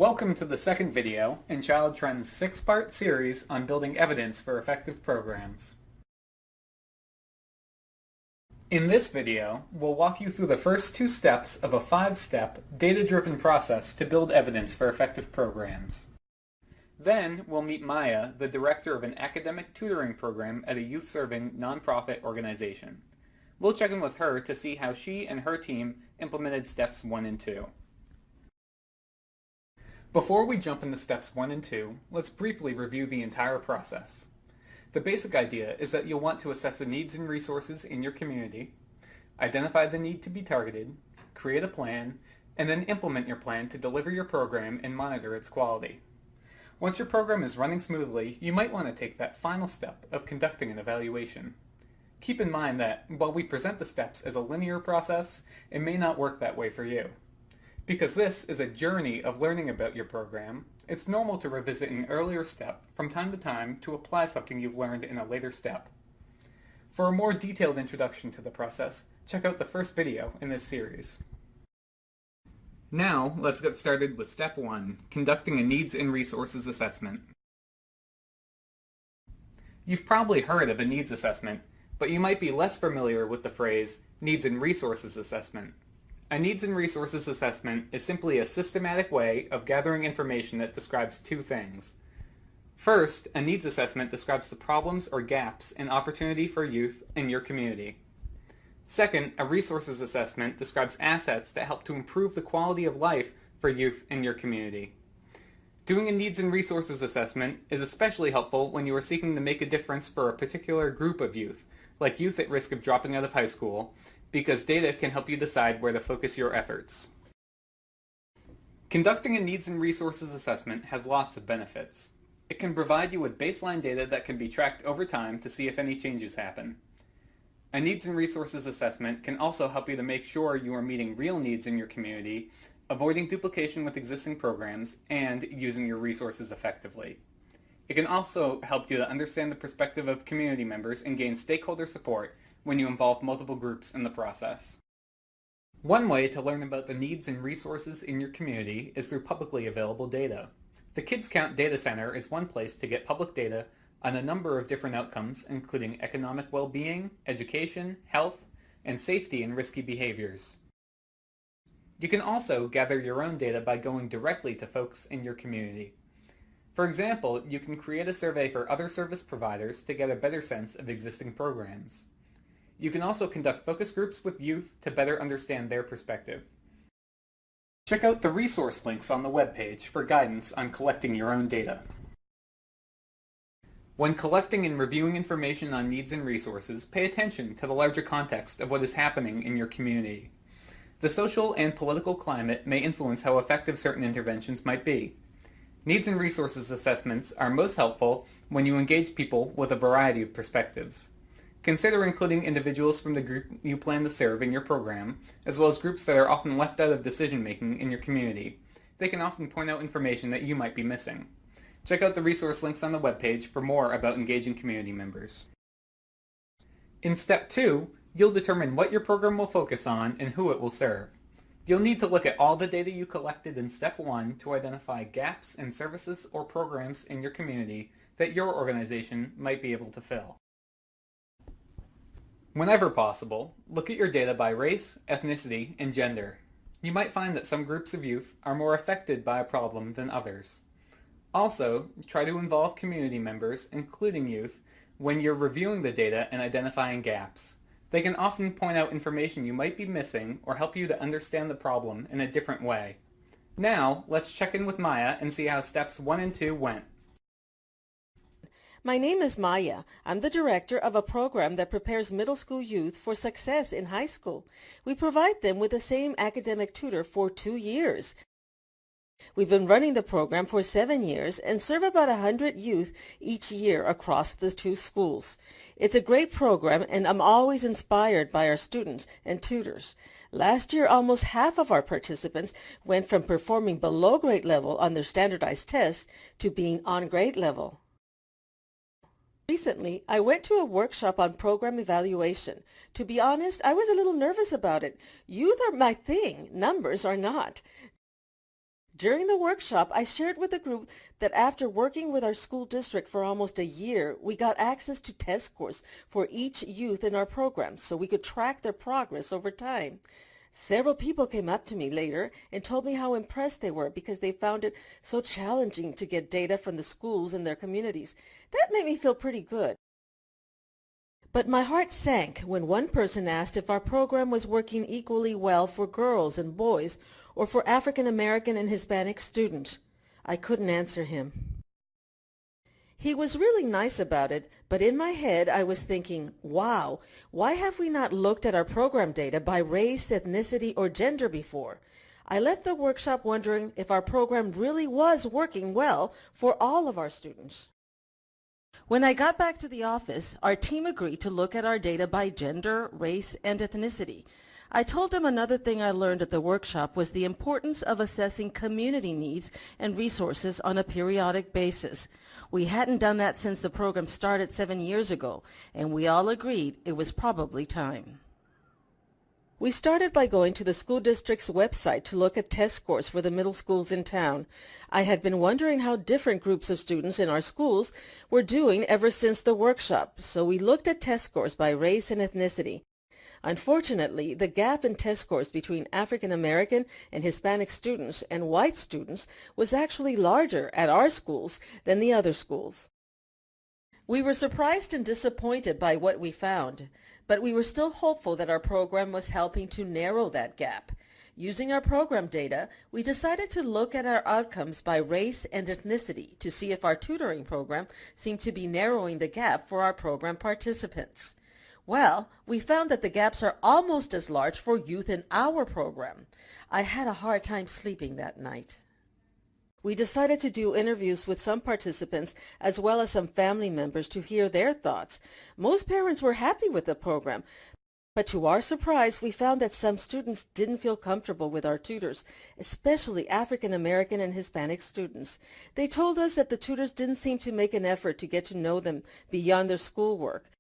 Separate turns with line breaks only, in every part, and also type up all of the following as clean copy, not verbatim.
Welcome to the second video in Child Trend's 6-part series on building evidence for effective programs. In this video, we'll walk you through the first 2 steps of a 5-step, data-driven process to build evidence for effective programs. Then, we'll meet Maya, the director of an academic tutoring program at a youth-serving nonprofit organization. We'll check in with her to see how she and her team implemented steps 1 and 2. Before we jump into steps 1 and 2, let's briefly review the entire process. The basic idea is that you'll want to assess the needs and resources in your community, identify the need to be targeted, create a plan, and then implement your plan to deliver your program and monitor its quality. Once your program is running smoothly, you might want to take that final step of conducting an evaluation. Keep in mind that while we present the steps as a linear process, it may not work that way for you. Because this is a journey of learning about your program, it's normal to revisit an earlier step from time to time to apply something you've learned in a later step. For a more detailed introduction to the process, check out the first video in this series. Now, let's get started with step 1, conducting a needs and resources assessment. You've probably heard of a needs assessment, but you might be less familiar with the phrase needs and resources assessment. A needs and resources assessment is simply a systematic way of gathering information that describes 2 things. First, a needs assessment describes the problems or gaps in opportunity for youth in your community. Second, a resources assessment describes assets that help to improve the quality of life for youth in your community. Doing a needs and resources assessment is especially helpful when you are seeking to make a difference for a particular group of youth, like youth at risk of dropping out of high school, because data can help you decide where to focus your efforts. Conducting a needs and resources assessment has lots of benefits. It can provide you with baseline data that can be tracked over time to see if any changes happen. A needs and resources assessment can also help you to make sure you are meeting real needs in your community, avoiding duplication with existing programs, and using your resources effectively. It can also help you to understand the perspective of community members and gain stakeholder support when you involve multiple groups in the process. One way to learn about the needs and resources in your community is through publicly available data. The Kids Count Data Center is one place to get public data on a number of different outcomes, including economic well-being, education, health, and safety and risky behaviors. You can also gather your own data by going directly to folks in your community. For example, you can create a survey for other service providers to get a better sense of existing programs. You can also conduct focus groups with youth to better understand their perspective. Check out the resource links on the webpage for guidance on collecting your own data. When collecting and reviewing information on needs and resources, pay attention to the larger context of what is happening in your community. The social and political climate may influence how effective certain interventions might be. Needs and resources assessments are most helpful when you engage people with a variety of perspectives. Consider including individuals from the group you plan to serve in your program, as well as groups that are often left out of decision-making in your community. They can often point out information that you might be missing. Check out the resource links on the webpage for more about engaging community members. In step 2, you'll determine what your program will focus on and who it will serve. You'll need to look at all the data you collected in step 1 to identify gaps in services or programs in your community that your organization might be able to fill. Whenever possible, look at your data by race, ethnicity, and gender. You might find that some groups of youth are more affected by a problem than others. Also, try to involve community members, including youth, when you're reviewing the data and identifying gaps. They can often point out information you might be missing or help you to understand the problem in a different way. Now, let's check in with Maya and see how steps 1 and 2 went.
My name is Maya. I'm the director of a program that prepares middle school youth for success in high school. We provide them with the same academic tutor for 2 years. We've been running the program for 7 years and serve about 100 youth each year across the 2 schools. It's a great program, and I'm always inspired by our students and tutors. Last year, almost half of our participants went from performing below grade level on their standardized tests to being on grade level. Recently, I went to a workshop on program evaluation. To be honest, I was a little nervous about it. Youth are my thing, numbers are not. During the workshop, I shared with the group that after working with our school district for almost a year, we got access to test scores for each youth in our program so we could track their progress over time. Several people came up to me later and told me how impressed they were because they found it so challenging to get data from the schools in their communities. That made me feel pretty good. But my heart sank when one person asked if our program was working equally well for girls and boys or for African American and Hispanic students. I couldn't answer him. He was really nice about it, but in my head I was thinking, wow, why have we not looked at our program data by race, ethnicity, or gender before? I left the workshop wondering if our program really was working well for all of our students. When I got back to the office, our team agreed to look at our data by gender, race, and ethnicity. I told them another thing I learned at the workshop was the importance of assessing community needs and resources on a periodic basis. We hadn't done that since the program started 7 years ago, and we all agreed it was probably time. We started by going to the school district's website to look at test scores for the middle schools in town. I had been wondering how different groups of students in our schools were doing ever since the workshop, so we looked at test scores by race and ethnicity. Unfortunately, the gap in test scores between African American and Hispanic students and white students was actually larger at our schools than the other schools. We were surprised and disappointed by what we found, but we were still hopeful that our program was helping to narrow that gap. Using our program data, we decided to look at our outcomes by race and ethnicity to see if our tutoring program seemed to be narrowing the gap for our program participants. Well, we found that the gaps are almost as large for youth in our program. I had a hard time sleeping that night. We decided to do interviews with some participants as well as some family members to hear their thoughts. Most parents were happy with the program, but to our surprise, we found that some students didn't feel comfortable with our tutors, especially African American and Hispanic students. They told us that the tutors didn't seem to make an effort to get to know them beyond their schoolwork.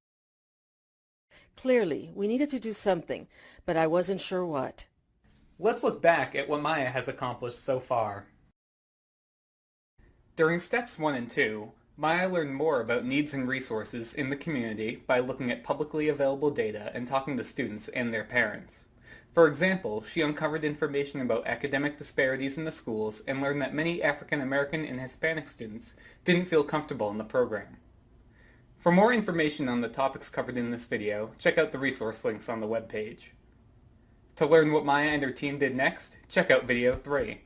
Clearly, we needed to do something, but I wasn't sure what.
Let's look back at what Maya has accomplished so far. During steps 1 and 2, Maya learned more about needs and resources in the community by looking at publicly available data and talking to students and their parents. For example, she uncovered information about academic disparities in the schools and learned that many African American and Hispanic students didn't feel comfortable in the program. For more information on the topics covered in this video, check out the resource links on the webpage. To learn what Maya and her team did next, check out video 3.